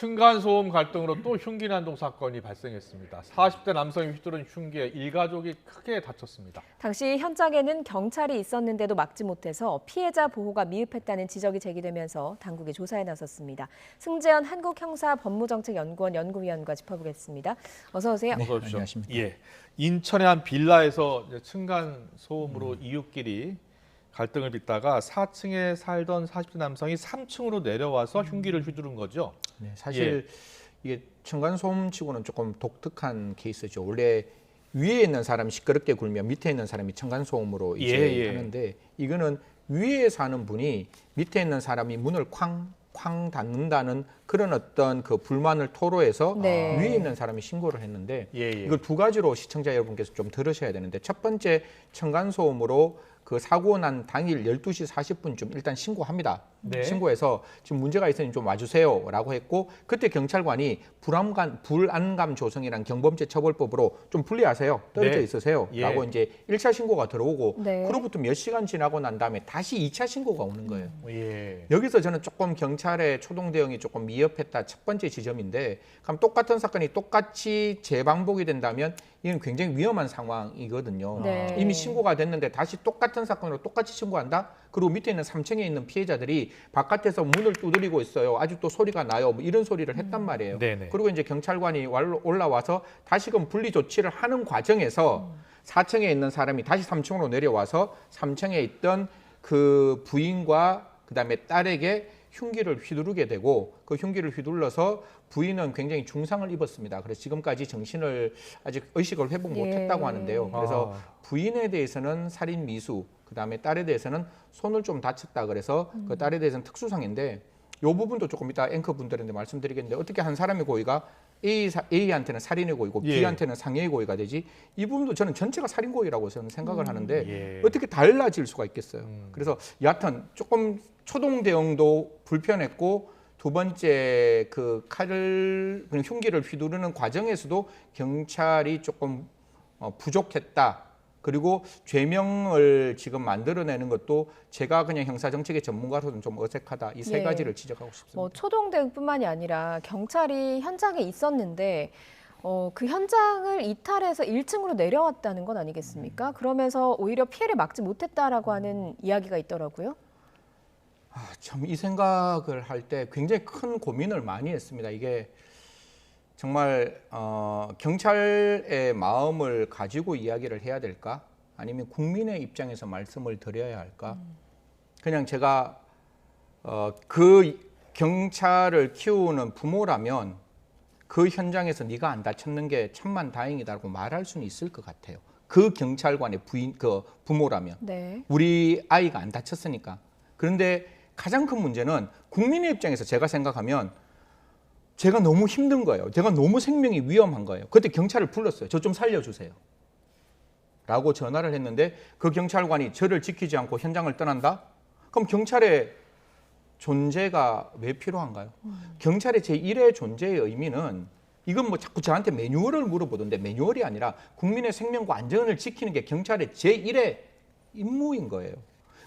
층간소음 갈등으로 또 흉기 난동 사건이 발생했습니다. 40대 남성이 휘두른 흉기에 일가족이 크게 다쳤습니다. 당시 현장에는 경찰이 있었는데도 막지 못해서 피해자 보호가 미흡했다는 지적이 제기되면서 당국이 조사에 나섰습니다. 승재현 한국형사법무정책연구원 연구위원과 짚어보겠습니다. 어서 오세요. 어서 오십시오. 안녕하십니까. 예, 인천의 한 빌라에서 층간소음으로 이웃끼리 갈등을 빚다가 4층에 살던 40대 남성이 3층으로 내려와서 흉기를 휘두른 거죠. 네, 사실 이게 층간소음치고는 조금 독특한 케이스죠. 원래 위에 있는 사람이 시끄럽게 굴면 밑에 있는 사람이 층간소음으로 이제 하는데, 이거는 위에 사는 분이 밑에 있는 사람이 문을 쾅 닫는다는 그런 어떤 그 불만을 토로해서 위에 있는 사람이 신고를 했는데, 이걸 두 가지로 시청자 여러분께서 좀 들으셔야 되는데, 첫 번째, 층간소음으로 그 사고 난 당일 12시 40분쯤 일단 신고합니다. 신고해서 지금 문제가 있으니 좀 와주세요 라고 했고, 그때 경찰관이 불안감 조성이란 경범죄 처벌법으로 좀 분리하세요, 떨어져 있으세요 라고 이제 1차 신고가 들어오고, 그로부터 몇 시간 지나고 난 다음에 다시 2차 신고가 오는 거예요. 여기서 저는 조금 경찰의 초동 대응이 조금 미흡했다, 첫 번째 지점인데, 그럼 똑같은 사건이 똑같이 재반복이 된다면 이건 굉장히 위험한 상황이거든요. 이미 신고가 됐는데 다시 똑같은 사건으로 똑같이 신고한다? 그리고 밑에 있는 3층에 있는 피해자들이 바깥에서 문을 두드리고 있어요. 아직도 소리가 나요. 뭐 이런 소리를 했단 말이에요. 그리고 이제 경찰관이 올라와서 다시금 분리 조치를 하는 과정에서 4층에 있는 사람이 다시 3층으로 내려와서 3층에 있던 그 부인과 그다음에 딸에게 흉기를 휘두르게 되고, 그 흉기를 휘둘러서 부인은 굉장히 중상을 입었습니다. 그래서 지금까지 정신을 아직 의식을 회복 못했다고 하는데요. 그래서 부인에 대해서는 살인 미수, 그다음에 딸에 대해서는 손을 좀 다쳤다 그래서 그 딸에 대해서는 특수상인데, 이 부분도 조금 이따 앵커 분들한테 말씀드리겠는데, 어떻게 한 사람의 고의가 A한테는 살인의 고의고 B한테는 상해의 고의가 되지? 이 부분도 저는 전체가 살인 고의라고 저는 생각을 하는데 어떻게 달라질 수가 있겠어요. 그래서 여하튼 조금 초동 대응도 불편했고, 두 번째 그 칼을 그냥 흉기를 휘두르는 과정에서도 경찰이 조금 부족했다. 그리고 죄명을 지금 만들어내는 것도 제가 그냥 형사정책의 전문가로서는 좀 어색하다. 이 세 가지를 지적하고 싶습니다. 뭐 초동 대응뿐만이 아니라 경찰이 현장에 있었는데 그 현장을 이탈해서 1층으로 내려왔다는 건 아니겠습니까? 그러면서 오히려 피해를 막지 못했다라고 하는 이야기가 있더라고요. 참 이 생각을 할 때 굉장히 큰 고민을 많이 했습니다. 이게 정말 경찰의 마음을 가지고 이야기를 해야 될까? 아니면 국민의 입장에서 말씀을 드려야 할까? 그냥 제가 그 경찰을 키우는 부모라면 그 현장에서 네가 안 다쳤는 게 천만 다행이다라고 말할 수는 있을 것 같아요. 그 경찰관의 부모라면 우리 아이가 안 다쳤으니까. 그런데 가장 큰 문제는 국민의 입장에서 제가 생각하면 제가 너무 힘든 거예요. 제가 너무 생명이 위험한 거예요. 그때 경찰을 불렀어요. 저 좀 살려주세요 라고 전화를 했는데, 그 경찰관이 저를 지키지 않고 현장을 떠난다? 그럼 경찰의 존재가 왜 필요한가요? 경찰의 제1의 존재의 의미는, 이건 뭐 자꾸 저한테 매뉴얼을 물어보던데, 매뉴얼이 아니라 국민의 생명과 안전을 지키는 게 경찰의 제1의 임무인 거예요.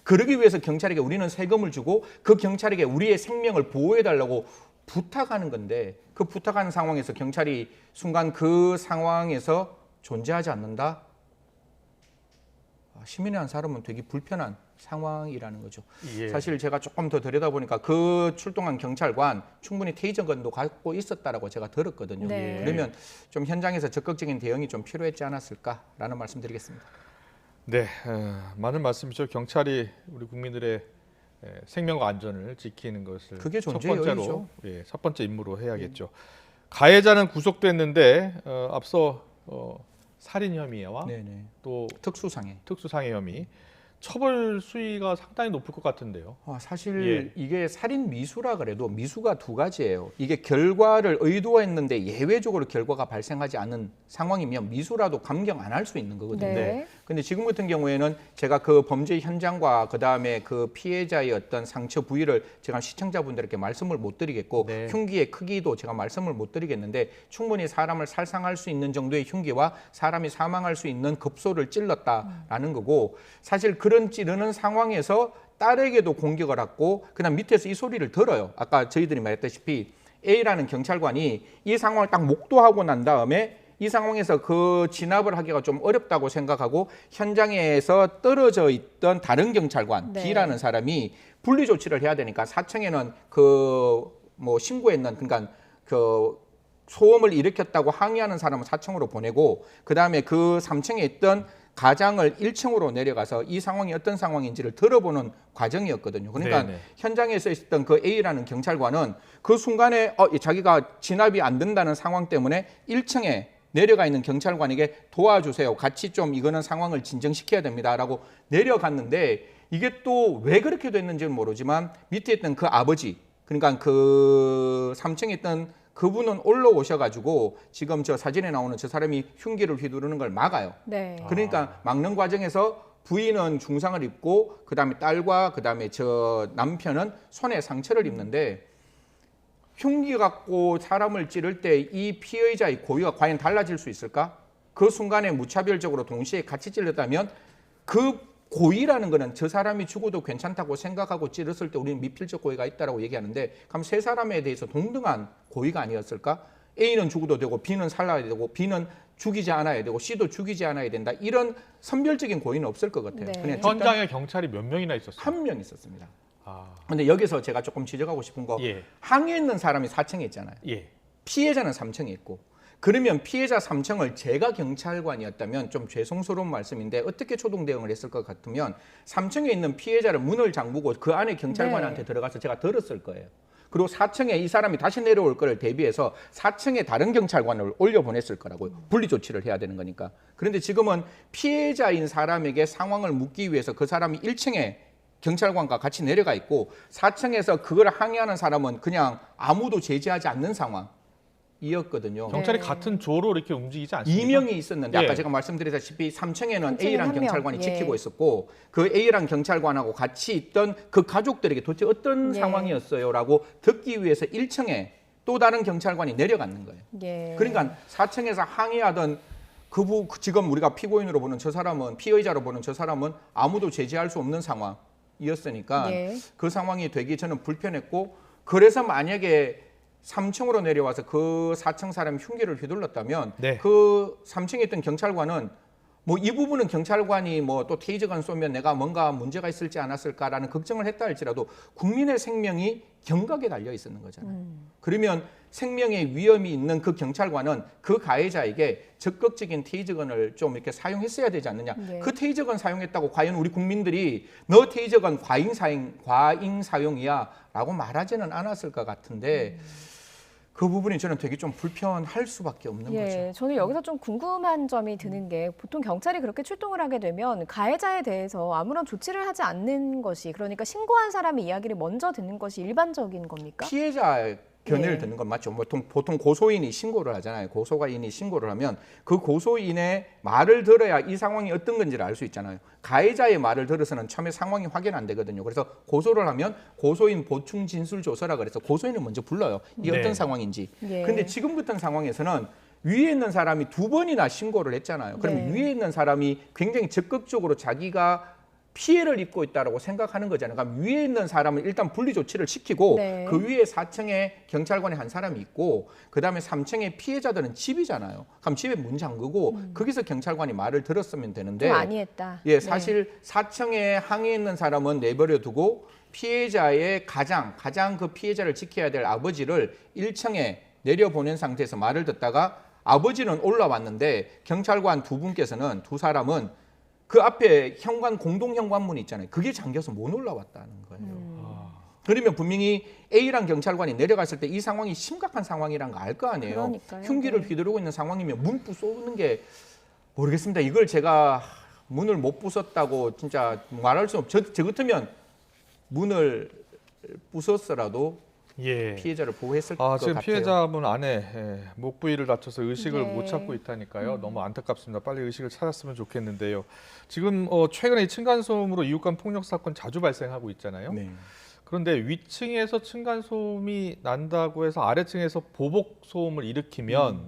그러기 위해서 경찰에게 우리는 세금을 주고 그 경찰에게 우리의 생명을 보호해달라고 부탁하는 건데, 그 부탁하는 상황에서 경찰이 순간 그 상황에서 존재하지 않는다? 시민의 한 사람은 되게 불편한 상황이라는 거죠. 사실 제가 조금 더 들여다보니까 그 출동한 경찰관 충분히 테이저건도 갖고 있었다라고 제가 들었거든요. 그러면 좀 현장에서 적극적인 대응이 좀 필요했지 않았을까라는 말씀드리겠습니다. 네, 많은 말씀이죠. 경찰이 우리 국민들의 생명과 안전을 지키는 것을 그게 첫 존재의 번째로, 첫 번째 임무로 해야겠죠. 가해자는 구속됐는데 앞서 살인 혐의와 또 특수상해 혐의, 처벌 수위가 상당히 높을 것 같은데요. 사실 이게 살인 미수라 그래도 미수가 두 가지예요. 이게 결과를 의도했는데 예외적으로 결과가 발생하지 않은 상황이면 미수라도 감경 안 할 수 있는 거거든요. 근데 지금 같은 경우에는 제가 그 범죄 현장과 그다음에 그 피해자의 어떤 상처 부위를 제가 시청자분들에게 말씀을 못 드리겠고, 흉기의 크기도 제가 말씀을 못 드리겠는데, 충분히 사람을 살상할 수 있는 정도의 흉기와 사람이 사망할 수 있는 급소를 찔렀다라는 거고, 사실 그런 찌르는 상황에서 딸에게도 공격을 했고, 그다음 밑에서 이 소리를 들어요. 아까 저희들이 말했다시피 A라는 경찰관이 이 상황을 딱 목도하고 난 다음에 이 상황에서 그 진압을 하기가 좀 어렵다고 생각하고 현장에서 떨어져 있던 다른 경찰관 네. B라는 사람이 분리 조치를 해야 되니까 4층에는 그 뭐 신고했는 그러니까 그 소음을 일으켰다고 항의하는 사람을 4층으로 보내고 그다음에 그 3층에 있던 가장을 1층으로 내려가서 이 상황이 어떤 상황인지를 들어보는 과정이었거든요. 그러니까 네네. 현장에서 있었던 그 A라는 경찰관은 그 순간에 자기가 진압이 안 된다는 상황 때문에 1층에 내려가 있는 경찰관에게 도와주세요. 같이 좀 이거는 상황을 진정시켜야 됩니다라고 내려갔는데 이게 또 왜 그렇게 됐는지는 모르지만 밑에 있던 그 아버지 그러니까 그 3층에 있던 그분은 올라오셔가지고 지금 저 사진에 나오는 저 사람이 흉기를 휘두르는 걸 막아요. 네. 그러니까 막는 과정에서 부인은 중상을 입고 그다음에 딸과 그다음에 저 남편은 손에 상처를 입는데 흉기 갖고 사람을 찌를 때 이 피해자의 고의가 과연 달라질 수 있을까? 그 순간에 무차별적으로 동시에 같이 찔렀다면 그 고의라는 거는 저 사람이 죽어도 괜찮다고 생각하고 찌렀을 때 우리는 미필적 고의가 있다라고 얘기하는데 그럼 세 사람에 대해서 동등한 고의가 아니었을까? A는 죽어도 되고 B는 살아야 되고 B는 죽이지 않아야 되고 C도 죽이지 않아야 된다. 이런 선별적인 고의는 없을 것 같아요. 네. 그냥 현장에 경찰이 몇 명이나 있었어요? 한 명 있었습니다. 아, 근데 여기서 제가 조금 지적하고 싶은 거 예. 항의했는 사람이 4층에 있잖아요. 예. 피해자는 3층에 있고 그러면 피해자 3층을 제가 경찰관이었다면 좀 죄송스러운 말씀인데 어떻게 초동 대응을 했을 것 같으면 3층에 있는 피해자를 문을 잠그고 그 안에 경찰관한테 네. 들어가서 제가 들었을 거예요. 그리고 4층에 이 사람이 다시 내려올 거를 대비해서 4층에 다른 경찰관을 올려보냈을 거라고요. 분리 조치를 해야 되는 거니까. 그런데 지금은 피해자인 사람에게 상황을 묻기 위해서 그 사람이 1층에 경찰관과 같이 내려가 있고 4층에서 그걸 항의하는 사람은 그냥 아무도 제지하지 않는 상황이었거든요. 경찰이 네. 같은 조로 이렇게 움직이지 않습니까? 2명이 있었는데 예. 아까 제가 말씀드렸다시피 3층에는 3층에는 A란 한 명. 경찰관이 예. 지키고 있었고 그 A란 경찰관하고 같이 있던 그 가족들에게 도대체 어떤 예. 상황이었어요라고 듣기 위해서 1층에 또 다른 경찰관이 내려가는 거예요. 예. 그러니까 4층에서 항의하던 지금 우리가 피고인으로 보는 저 사람은 피의자로 보는 저 사람은 아무도 제지할 수 없는 상황이었으니까 예. 그 상황이 되기 저는 불편했고 그래서 만약에 3층으로 내려와서 그 4층 사람이 흉기를 휘둘렀다면 네. 그 3층에 있던 경찰관은 뭐 이 부분은 경찰관이 뭐 또 테이저건 쏘면 내가 뭔가 문제가 있을지 않았을까라는 걱정을 했다 할지라도 국민의 생명이 경각에 달려 있었는 거잖아요. 그러면 생명의 위험이 있는 그 경찰관은 그 가해자에게 적극적인 테이저건을 좀 이렇게 사용했어야 되지 않느냐. 네. 그 테이저건 사용했다고 과연 우리 국민들이 너 테이저건 과잉 사용이야라고 말하지는 않았을 것 같은데 그 부분이 저는 되게 좀 불편할 수밖에 없는 예, 거죠. 저는 여기서 좀 궁금한 점이 드는 게 보통 경찰이 그렇게 출동을 하게 되면 가해자에 대해서 아무런 조치를 하지 않는 것이 그러니까 신고한 사람의 이야기를 먼저 듣는 것이 일반적인 겁니까? 피해자 견해를 예. 듣는 건 맞죠. 보통 고소인이 신고를 하잖아요. 고소인이 신고를 하면 그 고소인의 말을 들어야 이 상황이 어떤 건지를 알 수 있잖아요. 가해자의 말을 들어서는 처음에 상황이 확인 안 되거든요. 그래서 고소를 하면 고소인 보충 진술 조서라 그래서 고소인을 먼저 불러요. 이게 네. 어떤 상황인지. 예. 근데 지금 같은 상황에서는 위에 있는 사람이 2번이나 신고를 했잖아요. 그러면 네. 위에 있는 사람이 굉장히 적극적으로 자기가 피해를 입고 있다고 생각하는 거잖아요. 그럼 위에 있는 사람은 일단 분리 조치를 시키고 네. 그 위에 4층에 경찰관이 한 사람이 있고 그다음에 3층에 피해자들은 집이잖아요. 그럼 집에 문 잠그고 거기서 경찰관이 말을 들었으면 되는데 좀 아니했다. 예, 사실 4층에 항의했는 사람은 내버려 두고 피해자의 가장 그 피해자를 지켜야 될 아버지를 1층에 내려보낸 상태에서 말을 듣다가 아버지는 올라왔는데 경찰관 두 사람은 그 앞에 공동 현관문이 있잖아요. 그게 잠겨서 못 올라왔다는 거예요. 그러면 분명히 A란 경찰관이 내려갔을 때 이 상황이 심각한 상황이란 거 알 거 아니에요. 그러니까요. 흉기를 네. 휘두르고 있는 상황이면 문 부쏘는 게 모르겠습니다. 이걸 제가 문을 못 부쉈다고 진짜 말할 수 없죠. 저 같으면 문을 부쉈어라도 예. 피해자를 보호했을 것 지금 같아요. 피해자분 안에 목 부위를 다쳐서 의식을 네. 못 찾고 있다니까요. 너무 안타깝습니다. 빨리 의식을 찾았으면 좋겠는데요. 지금 최근에 이 층간소음으로 이웃 간 폭력 사건 자주 발생하고 있잖아요. 네. 그런데 위층에서 층간소음이 난다고 해서 아래층에서 보복 소음을 일으키면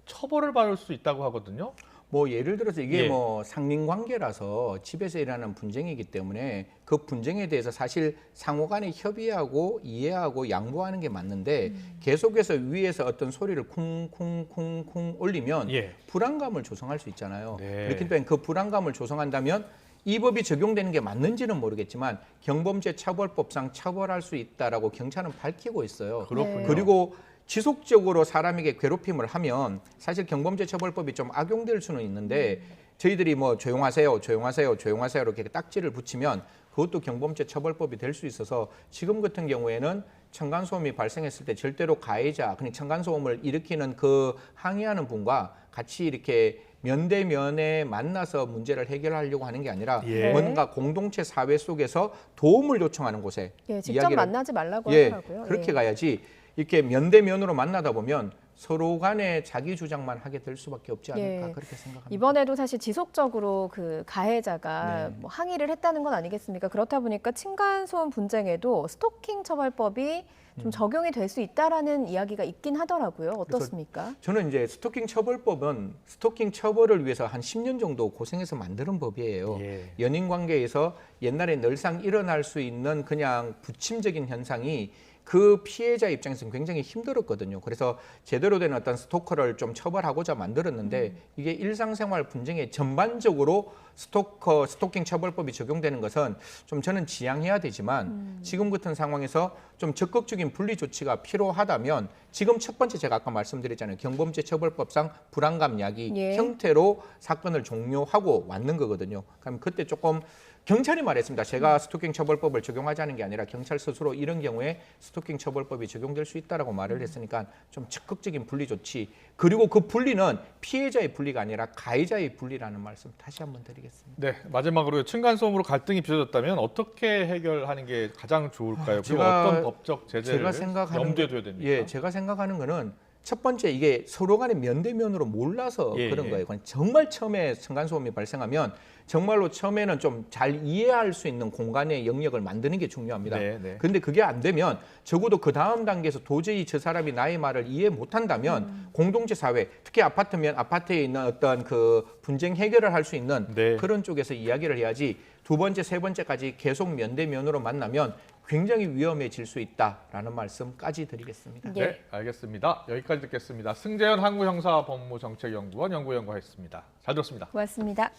처벌을 받을 수 있다고 하거든요. 뭐 예를 들어서 이게 예. 뭐 상린관계라서 집에서 일어나는 분쟁이기 때문에 그 분쟁에 대해서 사실 상호간에 협의하고 이해하고 양보하는 게 맞는데 계속해서 위에서 어떤 소리를 쿵쿵쿵쿵 올리면 예. 불안감을 조성할 수 있잖아요. 네. 그렇기 때문에 그 불안감을 조성한다면 이 법이 적용되는 게 맞는지는 모르겠지만 경범죄 처벌법상 처벌할 수 있다라고 경찰은 밝히고 있어요. 그렇군요. 그리고 지속적으로 사람에게 괴롭힘을 하면 사실 경범죄 처벌법이 좀 악용될 수는 있는데 저희들이 뭐 조용하세요, 조용하세요, 조용하세요 이렇게 딱지를 붙이면 그것도 경범죄 처벌법이 될 수 있어서 지금 같은 경우에는 층간소음이 발생했을 때 절대로 가해자, 그냥 층간소음을 일으키는 그 항의하는 분과 같이 이렇게 면대면에 만나서 문제를 해결하려고 하는 게 아니라 예. 뭔가 공동체 사회 속에서 도움을 요청하는 곳에 예, 직접 이야기를 만나지 말라고 예, 하더라고요. 그렇게 예. 가야지 이렇게 면대면으로 만나다 보면 서로 간에 자기 주장만 하게 될 수밖에 없지 않을까 예. 그렇게 생각합니다. 이번에도 사실 지속적으로 그 가해자가 네. 뭐 항의를 했다는 건 아니겠습니까? 그렇다 보니까 층간소음 분쟁에도 스토킹 처벌법이 좀 적용이 될 수 있다라는 이야기가 있긴 하더라고요. 어떻습니까? 저는 이제 스토킹 처벌법은 스토킹 처벌을 위해서 한 10년 정도 고생해서 만드는 법이에요. 예. 연인 관계에서 옛날에 늘상 일어날 수 있는 그냥 부침적인 현상이 그 피해자 입장에서는 굉장히 힘들었거든요. 그래서 제대로 된 어떤 스토커를 좀 처벌하고자 만들었는데 이게 일상생활 분쟁에 전반적으로 스토킹 처벌법이 적용되는 것은 좀 저는 지양해야 되지만 지금 같은 상황에서 좀 적극적인 분리 조치가 필요하다면 지금 첫 번째 제가 아까 말씀드렸잖아요. 경범죄 처벌법상 불안감 야기 예. 형태로 사건을 종료하고 왔는 거거든요. 그럼 그때 조금 경찰이 말했습니다. 제가 스토킹 처벌법을 적용하자는 게 아니라 경찰 스스로 이런 경우에 스토킹 처벌법이 적용될 수 있다라고 말을 했으니까 좀 적극적인 분리 조치 그리고 그 분리는 피해자의 분리가 아니라 가해자의 분리라는 말씀 다시 한번 드리겠습니다. 네, 마지막으로 층간소음으로 갈등이 빚어졌다면 어떻게 해결하는 게 가장 좋을까요? 그리고 어떤 법적 제재를 염두에 둬야 됩니까? 예, 제가 생각하는 거는 첫 번째 이게 서로 간에 면대면으로 몰라서 예, 그런 예. 거예요. 정말 처음에 층간소음이 발생하면 정말로 처음에는 좀 잘 이해할 수 있는 공간의 영역을 만드는 게 중요합니다. 네, 네. 근데 그게 안 되면 적어도 그 다음 단계에서 도저히 저 사람이 나의 말을 이해 못 한다면 공동체 사회, 특히 아파트면 아파트에 있는 어떤 그 분쟁 해결을 할 수 있는 네. 그런 쪽에서 이야기를 해야지 두 번째, 세 번째까지 계속 면대면으로 만나면 굉장히 위험해질 수 있다라는 말씀까지 드리겠습니다. 예. 네, 알겠습니다. 여기까지 듣겠습니다. 승재현 한국형사법무정책연구원 연구위원과 했습니다. 잘 들었습니다. 고맙습니다.